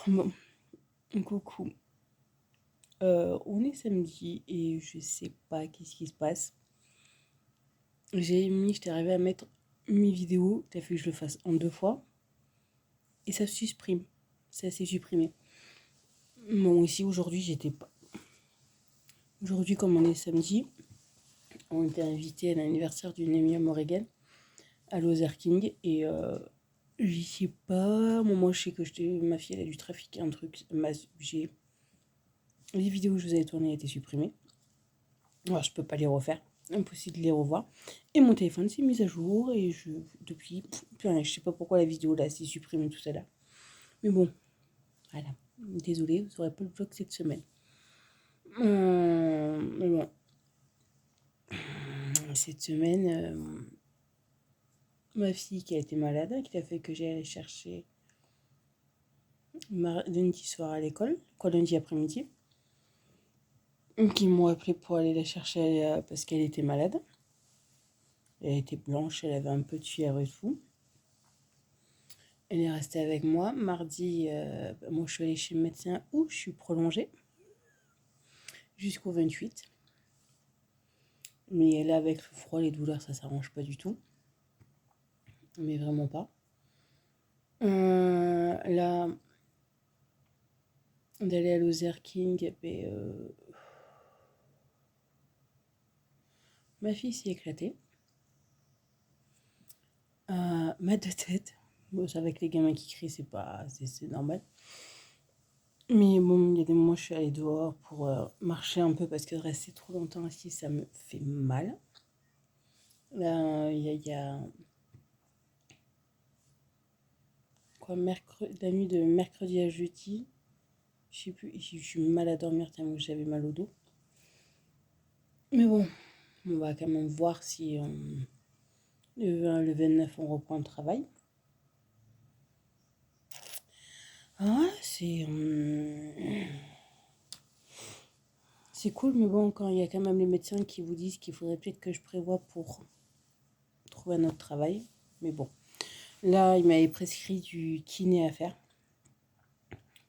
Bon, coucou. On est samedi et je sais pas qu'est-ce qui se passe. Je t'ai arrivé à mettre mes vidéos, t'as fait que je le fasse en 2 fois et ça se supprime. Ça s'est supprimé. Bon, ici aujourd'hui, j'étais pas. Aujourd'hui, comme on est samedi, on était invité à l'anniversaire d'une amie à Morrigan, à Lother King, et j'y sais pas. Moi, je sais que ma fille, elle a dû trafiquer un truc. Les vidéos que je vous avais tournées étaient supprimées. Alors, je peux pas les refaire. Impossible de les revoir. Et mon téléphone s'est mis à jour et depuis, plus rien. Je sais pas pourquoi la vidéo là s'est supprimée tout ça là. Mais bon, voilà. Désolée, vous aurez pas le vlog cette semaine. Mais bon. Cette semaine, ma fille qui a été malade, qui a fait que j'ai allé chercher lundi soir à l'école, quoi lundi après-midi. Qui m'ont appelé pour aller la chercher parce qu'elle était malade. Elle était blanche, elle avait un peu de fièvre et tout. Elle est restée avec moi. Mardi, moi je suis allée chez le médecin où je suis prolongée jusqu'au 28. Mais là, avec le froid, les douleurs, ça s'arrange pas du tout. Mais vraiment pas. Là, d'aller à Lother King, ma fille s'est éclatée. Mal de tête. Bon, avec les gamins qui crient, c'est normal. Mais bon, il y a des moments où je suis allée dehors pour marcher un peu parce que rester trop longtemps assis, ça me fait mal. Là, il y a quoi, la nuit de mercredi à jeudi, je sais plus, je suis mal à dormir tellement que j'avais mal au dos. Mais bon, on va quand même voir si le 29 on reprend le travail. Ah, c'est cool, mais bon, quand il y a quand même les médecins qui vous disent qu'il faudrait peut-être que je prévoie pour trouver un autre travail. Mais bon, là, il m'avait prescrit du kiné à faire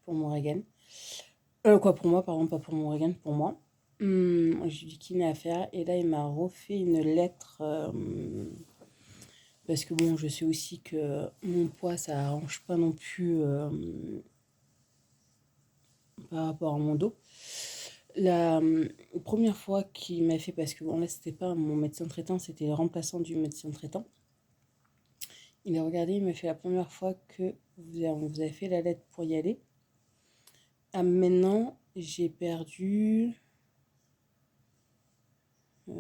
pour mon Regan. Quoi pour moi, pardon, pas pour mon Regan, pour moi. J'ai du kiné à faire et là, il m'a refait une lettre parce que bon, je sais aussi que mon poids, ça arrange pas non plus par rapport à mon dos. La première fois qu'il m'a fait, parce que bon là c'était pas mon médecin traitant, c'était le remplaçant du médecin traitant. Il a regardé, il m'a fait la première fois que vous avez fait la lettre pour y aller. Maintenant, j'ai perdu 10.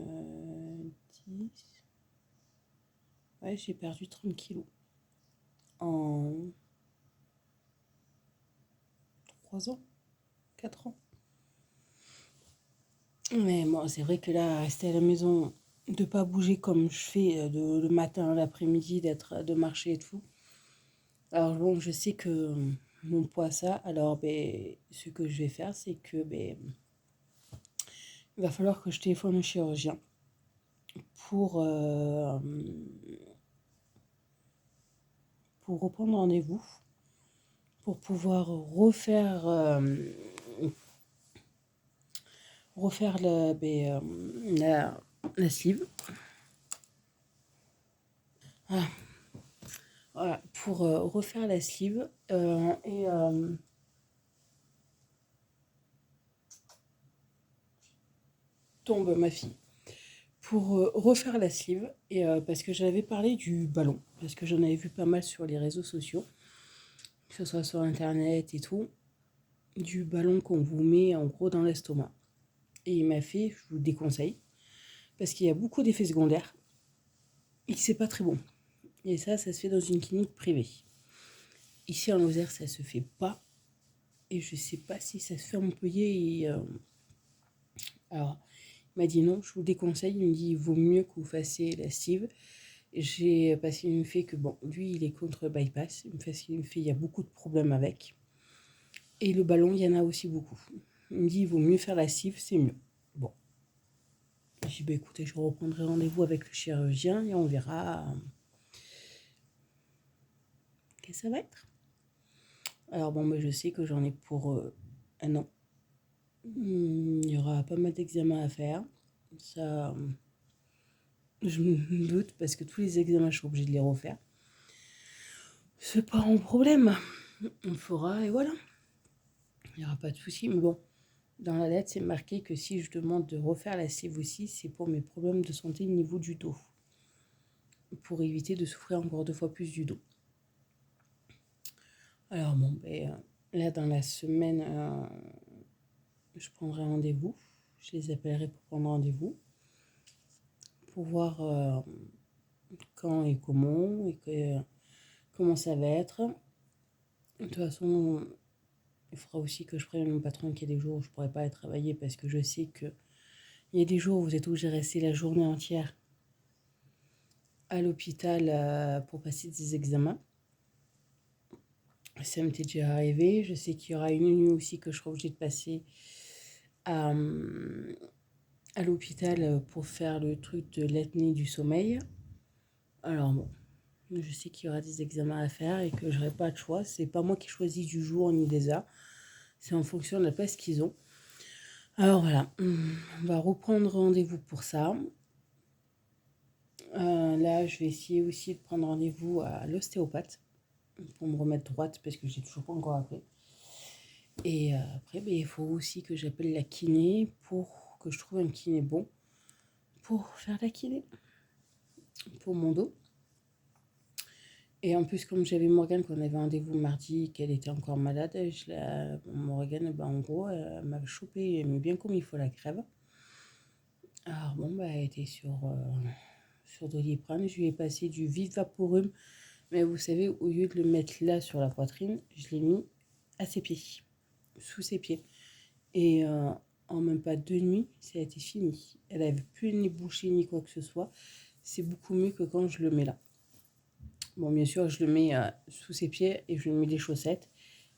Ouais, j'ai perdu 30 kilos en 3 ans, 4 ans. Mais bon, c'est vrai que là, rester à la maison, de pas bouger comme je fais le matin, l'après-midi, de marcher et tout. Alors bon, je sais que mon poids ça, alors ce que je vais faire, c'est que il va falloir que je téléphone au chirurgien pour, euh, pour reprendre rendez-vous, pour pouvoir refaire la sleeve. Ah, voilà, pour refaire la sleeve et tombe ma fille. Pour refaire la sleeve et parce que j'avais parlé du ballon, parce que j'en avais vu pas mal sur les réseaux sociaux, que ce soit sur internet et tout, du ballon qu'on vous met en gros dans l'estomac. Et il m'a fait, je vous le déconseille, parce qu'il y a beaucoup d'effets secondaires et que c'est pas très bon. Et ça se fait dans une clinique privée. Ici en Lozère, ça se fait pas. Et je sais pas si ça se fait à Montpellier. Alors, il m'a dit non, je vous déconseille. Il me dit il vaut mieux que vous fassiez la sleeve. Parce qu'il me fait que, bon, lui, il est contre le bypass. Parce qu'il me fait il y a beaucoup de problèmes avec. Et le ballon, il y en a aussi beaucoup. Il me dit il vaut mieux faire la sleeve, c'est mieux. Bon. J'ai dit écoutez, je reprendrai rendez-vous avec le chirurgien et on verra qu'est-ce que ça va être. Alors bon, je sais que j'en ai pour un an. Il y aura pas mal d'examens à faire. Ça, je me doute parce que tous les examens, je suis obligée de les refaire. C'est pas un problème. On fera et voilà. Il n'y aura pas de souci. Mais bon, dans la lettre, c'est marqué que si je demande de refaire la sleeve aussi, c'est pour mes problèmes de santé au niveau du dos. Pour éviter de souffrir encore 2 fois plus du dos. Alors bon, là dans la semaine, je prendrai rendez-vous. Je les appellerai pour prendre rendez-vous. Pour voir quand et comment comment ça va être. De toute façon, il faudra aussi que je prévienne mon patron qu'il y a des jours où je ne pourrai pas aller travailler parce que je sais qu'il y a des jours où vous êtes obligé de rester la journée entière à l'hôpital pour passer des examens. Ça m'était déjà arrivé. Je sais qu'il y aura une nuit aussi que je serai obligée de passer à l'hôpital pour faire le truc de l'apnée du sommeil. Alors bon, je sais qu'il y aura des examens à faire et que je n'aurai pas de choix. C'est pas moi qui choisis du jour ni des heures. C'est en fonction de la place qu'ils ont. Alors voilà, on va reprendre rendez-vous pour ça. Là, je vais essayer aussi de prendre rendez-vous à l'ostéopathe pour me remettre droite parce que j'ai toujours pas encore appelé. Et après, il faut aussi que j'appelle la kiné pour que je trouve un kiné bon pour faire la kiné pour mon dos. Et en plus, comme j'avais Morgane, qu'on avait rendez-vous mardi, qu'elle était encore malade, Morgane, en gros, elle m'avait chopé, mais bien comme il faut la crève. Alors bon, elle était sur Doliprane. Je lui ai passé du Vivaporum. Mais vous savez, au lieu de le mettre là sur la poitrine, je l'ai mis à ses pieds, sous ses pieds. Et en même pas 2 nuits, ça a été fini. Elle n'avait plus ni bouché ni quoi que ce soit. C'est beaucoup mieux que quand je le mets là. Bon, bien sûr, je le mets sous ses pieds et je lui mets les chaussettes.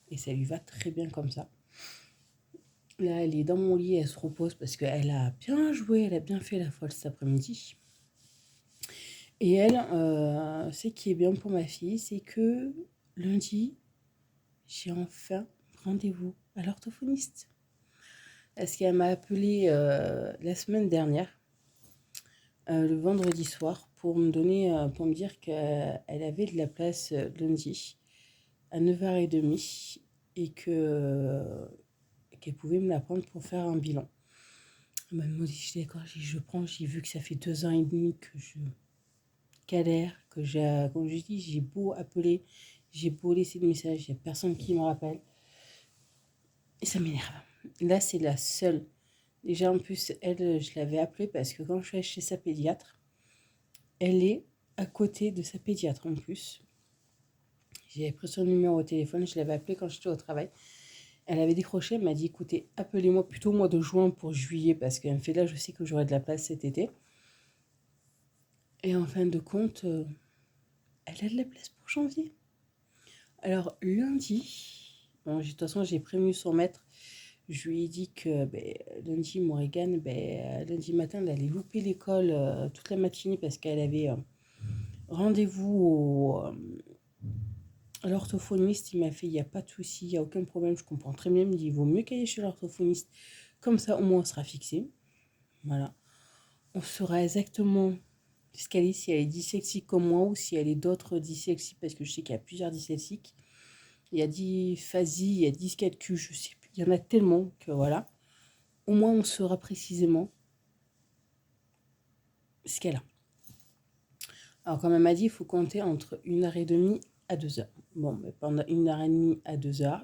Et ça lui va très bien comme ça. Là, elle est dans mon lit, elle se repose parce qu'elle a bien joué, elle a bien fait la folle cet après-midi. Et elle, ce qui est bien pour ma fille, c'est que lundi, j'ai enfin rendez-vous à l'orthophoniste. Parce qu'elle m'a appelé la semaine dernière, le vendredi soir, pour me dire qu'elle avait de la place lundi à 9h30 et qu'elle pouvait me la prendre pour faire un bilan. Elle m'a dit, je suis d'accord, je prends, j'ai vu que ça fait 2 ans et demi que je galère, comme je dis, j'ai beau appeler, j'ai beau laisser des messages, il n'y a personne qui me rappelle. Et ça m'énerve. Là, c'est la seule. Déjà, en plus, elle, je l'avais appelée parce que quand je suis allée chez sa pédiatre, elle est à côté de sa pédiatre en plus. J'avais pris son numéro au téléphone, je l'avais appelée quand j'étais au travail. Elle avait décroché, elle m'a dit, écoutez, appelez-moi plutôt au mois de juin pour juillet parce qu'elle me fait là, je sais que j'aurai de la place cet été. Et en fin de compte, elle a de la place pour janvier. Alors, lundi, bon, de toute façon, j'ai prévenu son maître. Je lui ai dit que lundi, Morgane, lundi matin, elle allait louper l'école toute la matinée parce qu'elle avait rendez-vous à l'orthophoniste. Il m'a fait, il n'y a pas de souci, il n'y a aucun problème, je comprends très bien. Il me dit, il vaut mieux qu'elle aille chez l'orthophoniste. Comme ça, au moins, on sera fixé. Voilà. On saura exactement ce qu'elle est, si elle est dyslexique comme moi ou si elle est d'autres dyslexiques, parce que je sais qu'il y a plusieurs dyslexiques. Il y a dysphasie, il y a dyscalculie, je sais plus. Il y en a tellement que voilà. Au moins, on saura précisément ce qu'elle a. Alors, comme elle m'a dit, il faut compter entre 1h30 à 2h. Bon, pendant 1h30 à 2h,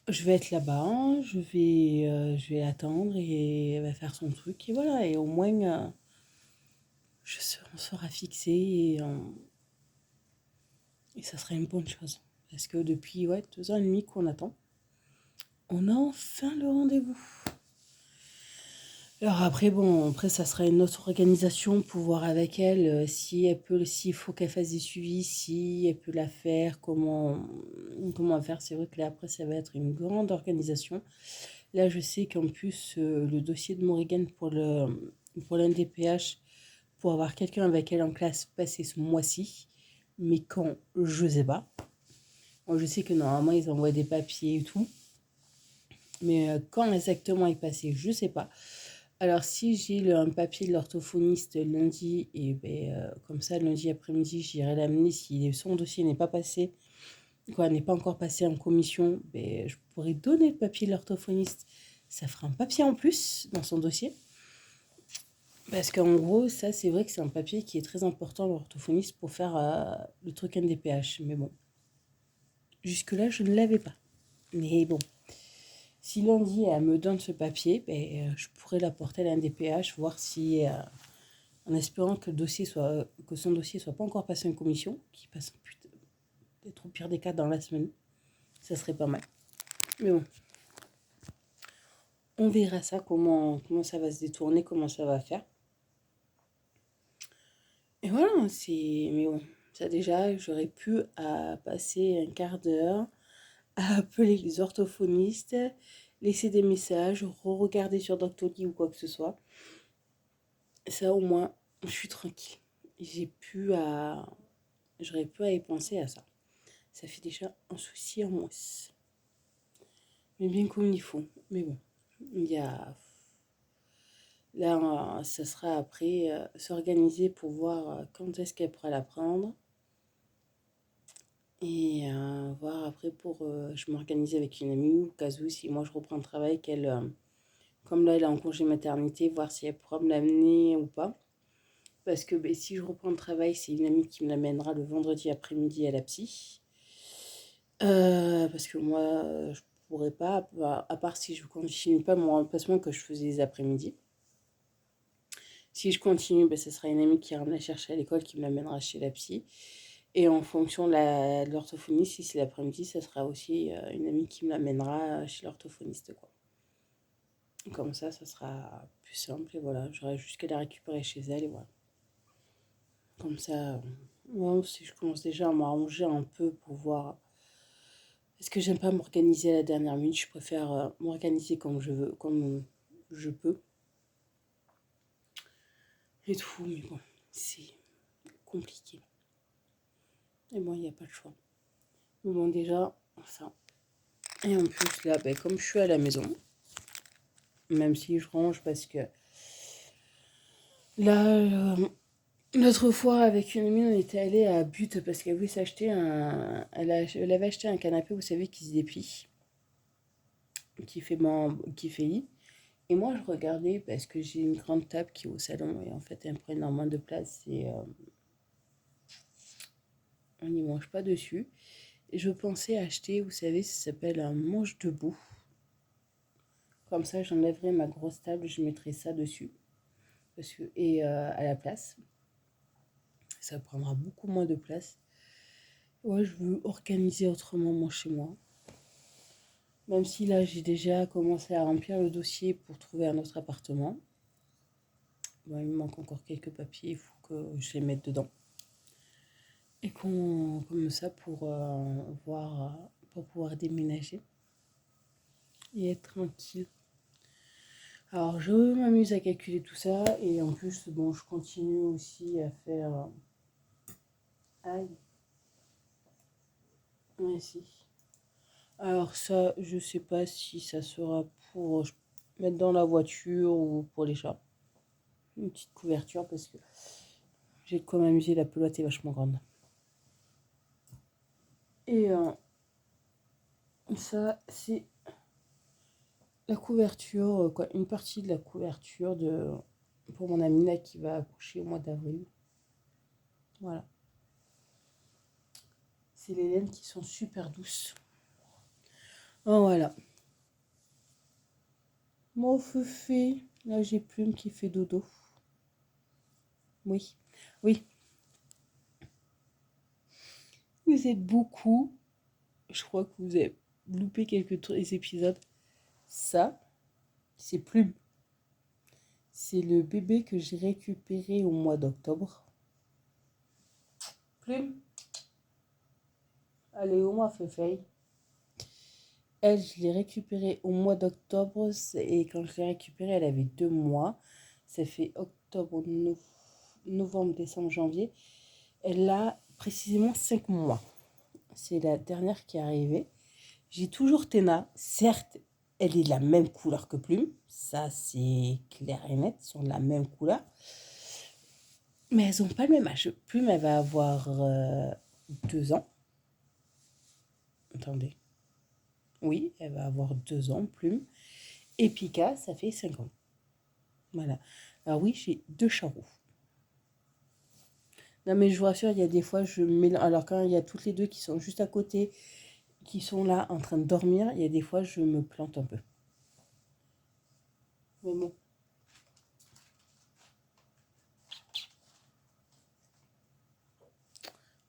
je vais être là-bas, hein, je vais attendre et elle va faire son truc. Et voilà, et au moins, on sera fixé et ça sera une bonne chose. Parce que depuis 2h30 qu'on attend, on a enfin le rendez-vous. Alors après, ça sera une autre organisation pour voir avec elle s'il faut qu'elle fasse des suivis, si elle peut la faire, comment faire. C'est vrai que là, après, ça va être une grande organisation. Là, je sais qu'en plus, le dossier de Morgane pour l'NDPH, pour avoir quelqu'un avec elle en classe, passé ce mois-ci. Mais quand, je sais pas. Moi, je sais que normalement, ils envoient des papiers et tout. Mais quand exactement est passé, je sais pas. Alors, si j'ai un papier de l'orthophoniste lundi, et ben, comme ça, lundi après-midi, j'irai l'amener. Si son dossier n'est pas passé, quoi, n'est pas encore passé en commission, ben, je pourrais donner le papier de l'orthophoniste. Ça fera un papier en plus dans son dossier. Parce qu'en gros, ça, c'est vrai que c'est un papier qui est très important, l'orthophoniste, pour faire le truc NDPH. Mais bon, jusque-là, je ne l'avais pas. Mais bon, si lundi, elle me donne ce papier, ben, je pourrais l'apporter à la NDPH, voir si, en espérant que, que son dossier soit pas encore passé en commission, qu'il passe peut-être au pire des cas dans la semaine. Ça serait pas mal. Mais bon, on verra ça, comment ça va se détourner, comment ça va faire. Et voilà, mais bon, ça déjà, j'aurais pu passer un quart d'heure à appeler les orthophonistes, laisser des messages, re-regarder sur Doctolib ou quoi que ce soit. Ça, au moins, je suis tranquille. J'aurais pu à y penser à ça. Ça fait déjà un souci en moins. Mais bien comme il faut. Mais bon, il y a... Là, ça sera après s'organiser pour voir quand est-ce qu'elle pourra la prendre. Et voir après je m'organise avec une amie au cas où si moi je reprends le travail, comme là elle est en congé maternité, voir si elle pourra me l'amener ou pas. Parce que ben, si je reprends le travail, c'est une amie qui me l'amènera le vendredi après-midi à la psy. Parce que moi, je pourrais pas, à part si je continue pas mon remplacement que je faisais les après-midi. Si je continue, ben, ce sera une amie qui ira me la chercher à l'école, qui me l'amènera chez la psy. Et en fonction de l'orthophoniste, si c'est l'après-midi, ça sera aussi une amie qui me l'amènera chez l'orthophoniste, quoi. Comme ça sera plus simple. Et voilà, j'aurai juste qu'à la récupérer chez elle. Et voilà. Comme ça, ouais, si je commence déjà à m'arranger un peu pour voir. Parce que j'aime pas m'organiser à la dernière minute. Je préfère m'organiser comme je veux, comme je peux. Et tout, mais bon, c'est compliqué. Et bon, il n'y a pas de choix. Mais bon, déjà, ça. Et en plus, là, ben, comme je suis à la maison, même si je range parce que là, l'autre fois, avec une amie, on était allé à But parce qu'elle voulait s'acheter elle avait acheté un canapé, vous savez, qui se déplie, qui fait lit. Et moi, je regardais parce que j'ai une grande table qui est au salon et en fait, elle prend énormément de place et on n'y mange pas dessus. Et je pensais acheter, vous savez, ça s'appelle un mange debout. Comme ça, j'enlèverai ma grosse table, je mettrai ça dessus. Et à la place, ça prendra beaucoup moins de place. Ouais, je veux organiser autrement mon chez moi. Même si là, j'ai déjà commencé à remplir le dossier pour trouver un autre appartement. Bon, il me manque encore quelques papiers, il faut que je les mette dedans. Et comme ça, pour pouvoir déménager et être tranquille. Alors, je m'amuse à calculer tout ça. Et en plus, bon, je continue aussi à faire... Aïe. Merci. Alors ça, je sais pas si ça sera pour mettre dans la voiture ou pour les chats. Une petite couverture parce que j'ai de quoi m'amuser, la pelote est vachement grande. Et ça, c'est la couverture, quoi, une partie de la couverture pour mon amie là qui va accoucher au mois d'avril. Voilà. C'est les laines qui sont super douces. Oh, voilà. Mon feufé, là j'ai Plume qui fait dodo. Oui, oui. Vous êtes beaucoup. Je crois que vous avez loupé quelques épisodes. Ça, c'est Plume. C'est le bébé que j'ai récupéré au mois d'octobre. Plume. Allez, au mois Feufei. Elle, je l'ai récupérée au mois d'octobre. Et quand je l'ai récupérée, elle avait 2 mois. Ça fait octobre, novembre, décembre, janvier. Elle a précisément 5 mois. C'est la dernière qui est arrivée. J'ai toujours Téna. Certes, elle est de la même couleur que Plume. Ça, c'est clair et net. Elles sont de la même couleur. Mais elles n'ont pas le même âge. Plume, elle va avoir 2 ans. Attendez. Oui, elle va avoir 2 ans, Plume. Et Pika, ça fait 5 ans. Voilà. Alors oui, j'ai 2 charros. Non, mais je vous rassure, il y a des fois, je mélange. Alors, quand il y a toutes les deux qui sont juste à côté, qui sont là en train de dormir, il y a des fois, je me plante un peu. Mais bon.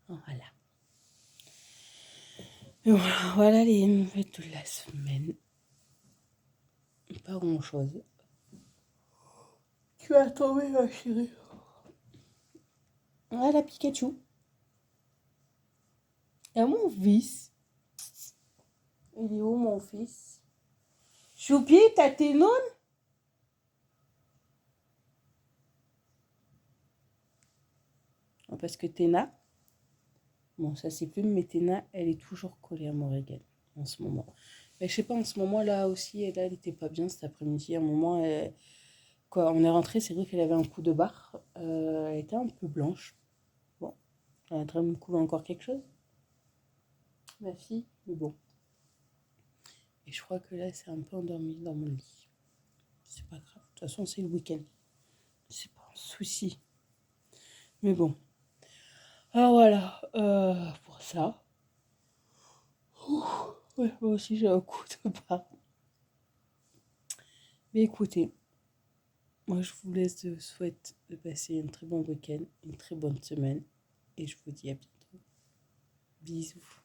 Voilà. Et voilà les nouvelles de la semaine. Pas grand-chose. Tu as tombé, ma chérie. Ah, la Pikachu. Et mon fils. Il est où, mon fils? Choupi, t'as tes nonnes? Parce que Téna, bon, ça c'est plus, mais Téna, elle est toujours collée à Morrigan en ce moment. Mais je sais pas, en ce moment là aussi, elle était pas bien cet après-midi. À un moment, quoi, on est rentré, c'est vrai qu'elle avait un coup de barre. Elle était un peu blanche. Bon, elle a très me couler encore quelque chose, ma fille, mais bon. Et je crois que là, c'est un peu endormi dans mon lit. C'est pas grave. De toute façon, c'est le week-end. C'est pas un souci. Mais bon. Alors voilà, pour ça. Ouh, ouais, moi aussi j'ai un coup de barre. Mais écoutez, moi je vous laisse, je souhaite de passer un très bon week-end, une très bonne semaine. Et je vous dis à bientôt. Bisous.